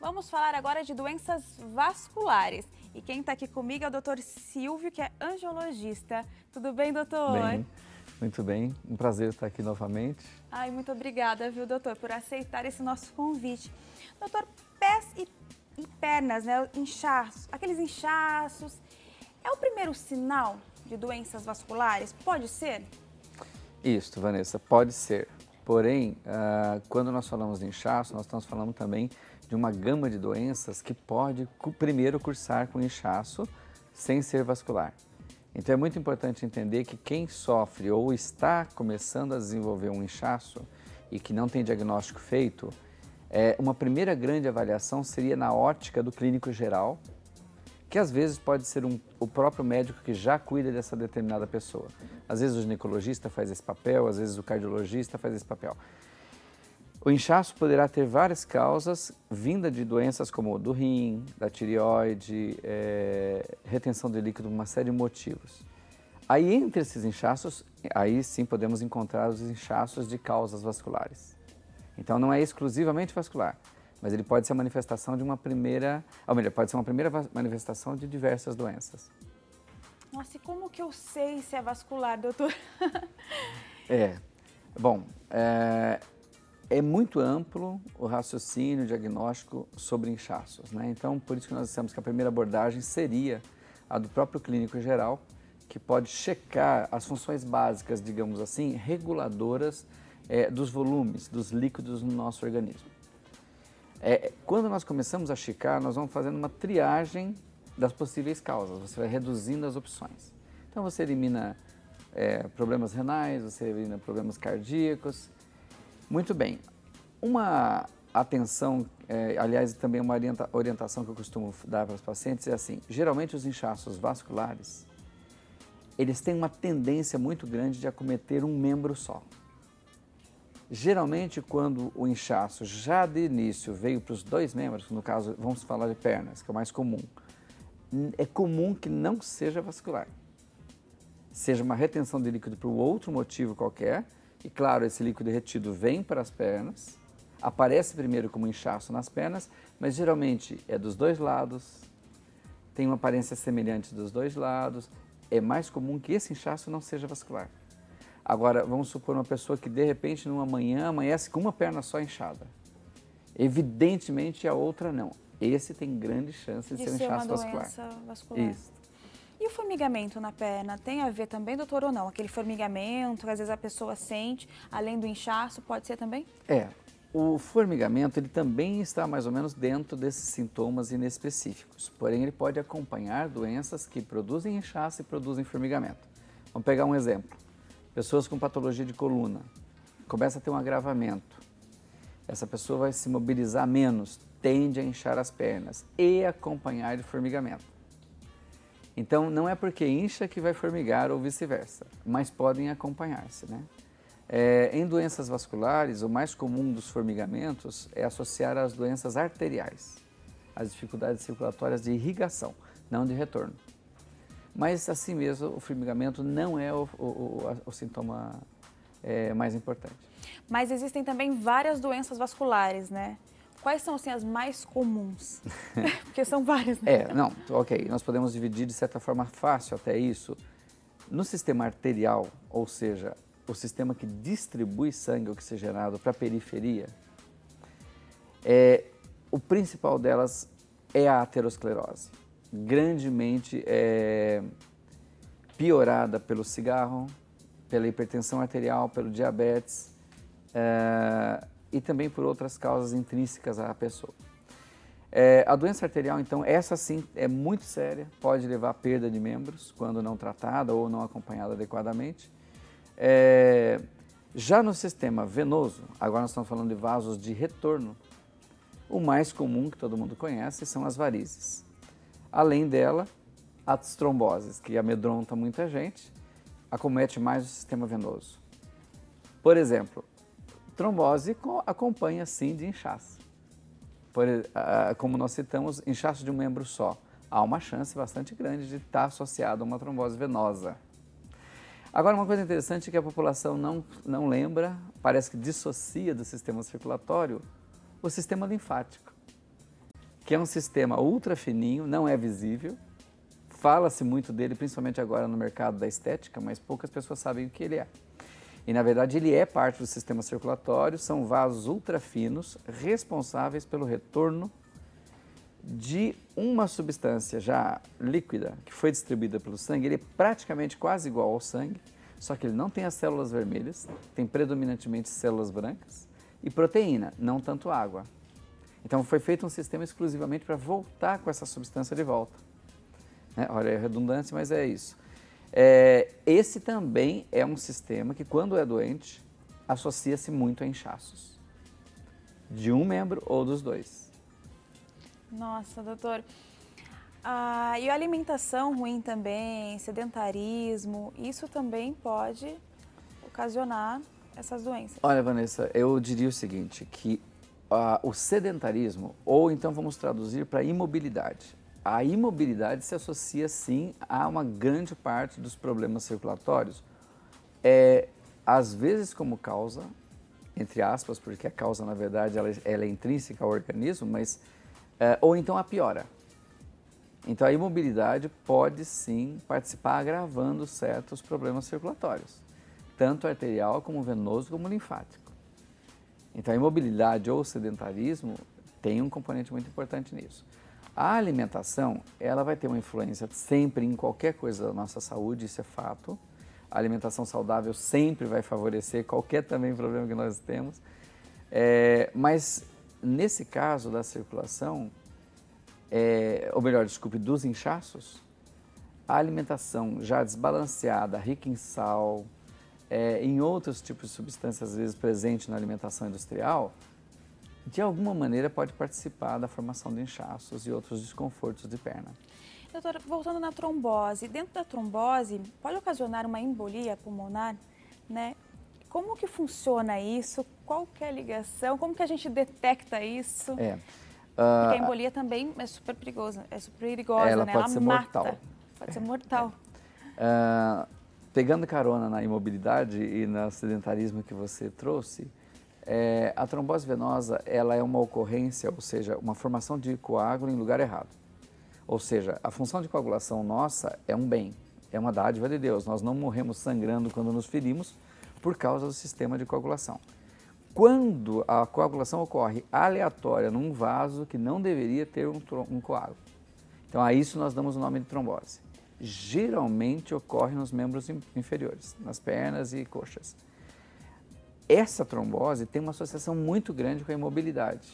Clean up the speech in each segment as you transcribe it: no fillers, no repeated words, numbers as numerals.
Vamos falar agora de doenças vasculares. E quem está aqui comigo é o Dr. Silvio, que é angiologista. Tudo bem, doutor? Bem, muito bem. Um prazer estar aqui novamente. Ai, muito obrigada, viu, doutor, por aceitar esse nosso convite. Doutor, pés e pernas, né, inchaços, aqueles inchaços, é o primeiro sinal de doenças vasculares? Pode ser? Isso, Vanessa, pode ser. Porém, quando nós falamos de inchaço, nós estamos falando também de uma gama de doenças que pode primeiro cursar com inchaço sem ser vascular. Então é muito importante entender que quem sofre ou está começando a desenvolver um inchaço e que não tem diagnóstico feito, uma primeira grande avaliação seria na ótica do clínico geral, que às vezes pode ser o próprio médico que já cuida dessa determinada pessoa. Às vezes o ginecologista faz esse papel, às vezes o cardiologista faz esse papel. O inchaço poderá ter várias causas, vinda de doenças como do rim, da tireoide, retenção de líquido, uma série de motivos. Aí entre esses inchaços, aí sim podemos encontrar os inchaços de causas vasculares. Então não é exclusivamente vascular, mas ele pode ser a manifestação de uma primeira, ou melhor, pode ser uma primeira manifestação de diversas doenças. Nossa, e como que eu sei se é vascular, doutor? É muito amplo o raciocínio diagnóstico sobre inchaços, né? Então, por isso que nós dissemos que a primeira abordagem seria a do próprio clínico geral, que pode checar as funções básicas, digamos assim, reguladoras dos volumes, dos líquidos no nosso organismo. Quando nós começamos a checar, nós vamos fazendo uma triagem das possíveis causas, você vai reduzindo as opções. Então, você elimina problemas renais, você elimina problemas cardíacos. Muito bem. Uma atenção, aliás, também uma orientação que eu costumo dar para os pacientes é assim, geralmente os inchaços vasculares, eles têm uma tendência muito grande de acometer um membro só. Geralmente, quando o inchaço já de início veio para os dois membros, no caso, vamos falar de pernas, que é o mais comum, é comum que não seja vascular. Seja uma retenção de líquido por outro motivo qualquer, e claro, esse líquido retido vem para as pernas, aparece primeiro como inchaço nas pernas, mas geralmente é dos dois lados, tem uma aparência semelhante dos dois lados, é mais comum que esse inchaço não seja vascular. Agora, vamos supor uma pessoa que de repente numa manhã amanhece com uma perna só inchada. Evidentemente a outra não. Esse tem grande chance de ser um inchaço vascular. Vascular. Isso. E o formigamento na perna tem a ver também, doutor, ou não? Aquele formigamento que às vezes a pessoa sente, além do inchaço, pode ser também? O formigamento ele também está mais ou menos dentro desses sintomas inespecíficos. Porém, ele pode acompanhar doenças que produzem inchaço e produzem formigamento. Vamos pegar um exemplo. Pessoas com patologia de coluna, começa a ter um agravamento. Essa pessoa vai se mobilizar menos, tende a inchar as pernas e acompanhar de formigamento. Então, não é porque incha que vai formigar ou vice-versa, mas podem acompanhar-se, né? Em doenças vasculares, o mais comum dos formigamentos é associar às doenças arteriais, às dificuldades circulatórias de irrigação, não de retorno. Mas, assim mesmo, o formigamento não é o sintoma mais importante. Mas existem também várias doenças vasculares, né? Quais são, assim, as mais comuns? Porque são várias, né? Ok. Nós podemos dividir de certa forma fácil até isso. No sistema arterial, ou seja, o sistema que distribui sangue oxigenado para a periferia, o principal delas é a aterosclerose. Grandemente piorada pelo cigarro, pela hipertensão arterial, pelo diabetes e também por outras causas intrínsecas à pessoa. A doença arterial, então, essa sim é muito séria, pode levar à perda de membros quando não tratada ou não acompanhada adequadamente. Já no sistema venoso, agora nós estamos falando de vasos de retorno, o mais comum que todo mundo conhece são as varizes. Além dela, as tromboses, que amedronta muita gente, acomete mais o sistema venoso. Por exemplo, trombose acompanha sim de inchaço. Como nós citamos, inchaço de um membro só. Há uma chance bastante grande de estar associado a uma trombose venosa. Agora, uma coisa interessante é que a população não lembra, parece que dissocia do sistema circulatório o sistema linfático. que é um sistema ultra fininho, não é visível. Fala-se muito dele, principalmente agora no mercado da estética, mas poucas pessoas sabem o que ele é. E, na verdade, ele é parte do sistema circulatório, são vasos ultra finos, responsáveis pelo retorno de uma substância já líquida, que foi distribuída pelo sangue. Ele é praticamente quase igual ao sangue, só que ele não tem as células vermelhas, tem predominantemente células brancas e proteína, não tanto água. Então foi feito um sistema exclusivamente para voltar com essa substância de volta. Olha, é redundância, mas é isso. Esse também é um sistema que, quando é doente, associa-se muito a inchaços, de um membro ou dos dois. Nossa, doutor. E a alimentação ruim também, sedentarismo, isso também pode ocasionar essas doenças. Olha, Vanessa, eu diria o seguinte, que o sedentarismo, ou então vamos traduzir para imobilidade. A imobilidade se associa, sim, a uma grande parte dos problemas circulatórios. Às vezes como causa, entre aspas, porque a causa, na verdade, ela é intrínseca ao organismo, mas, ou então a piora. Então, a imobilidade pode, sim, participar agravando certos problemas circulatórios, tanto arterial, como venoso, como linfático. Então, a imobilidade ou sedentarismo tem um componente muito importante nisso. A alimentação, ela vai ter uma influência sempre em qualquer coisa da nossa saúde, isso é fato. A alimentação saudável sempre vai favorecer qualquer também problema que nós temos. Mas, nesse caso da circulação, ou melhor, desculpe, dos inchaços, a alimentação já desbalanceada, rica em sal, em outros tipos de substâncias, às vezes presente na alimentação industrial, de alguma maneira pode participar da formação de inchaços e outros desconfortos de perna. Doutora, voltando na trombose, dentro da trombose pode ocasionar uma embolia pulmonar, né? Como que funciona isso? Qual que é a ligação? Como que a gente detecta isso? Porque a embolia também é super perigosa, ela né? Pode ser mata. mortal. Pode ser mortal. Pegando carona na imobilidade e no sedentarismo que você trouxe, a trombose venosa ela é uma ocorrência, ou seja, uma formação de coágulo em lugar errado. Ou seja, a função de coagulação nossa é um bem, é uma dádiva de Deus. Nós não morremos sangrando quando nos ferimos por causa do sistema de coagulação. Quando a coagulação ocorre aleatória num vaso que não deveria ter um coágulo, então a isso nós damos o nome de trombose. Geralmente ocorre nos membros inferiores, nas pernas e coxas. Essa trombose tem uma associação muito grande com a imobilidade.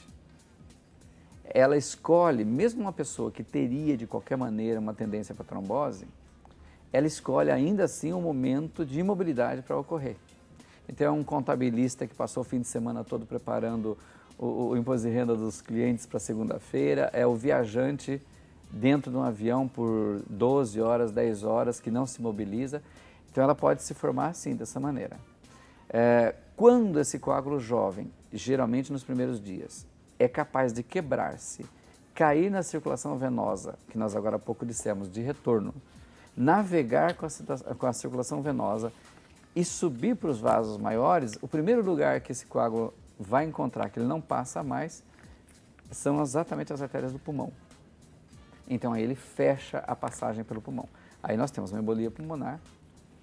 Ela escolhe, mesmo uma pessoa que teria de qualquer maneira uma tendência para trombose, ela escolhe ainda assim um momento de imobilidade para ocorrer. Então é um contabilista que passou o fim de semana todo preparando o imposto de renda dos clientes para segunda-feira, é o viajante dentro de um avião por 12 horas, 10 horas, que não se mobiliza. Então ela pode se formar assim, dessa maneira. Quando esse coágulo jovem, geralmente nos primeiros dias, é capaz de quebrar-se, cair na circulação venosa, que nós agora há pouco dissemos, de retorno, navegar com a circulação venosa e subir para os vasos maiores, o primeiro lugar que esse coágulo vai encontrar, que ele não passa mais, são exatamente as artérias do pulmão. Então aí ele fecha a passagem pelo pulmão. Aí nós temos uma embolia pulmonar,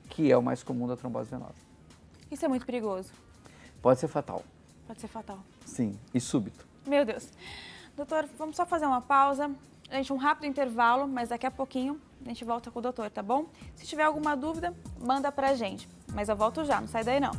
que é o mais comum da trombose venosa. Isso é muito perigoso. Pode ser fatal. Pode ser fatal. Sim, e súbito. Meu Deus. Doutor, vamos só fazer uma pausa. Gente, um rápido intervalo, mas daqui a pouquinho a gente volta com o doutor, tá bom? Se tiver alguma dúvida, manda pra gente. Mas eu volto já, não sai daí não.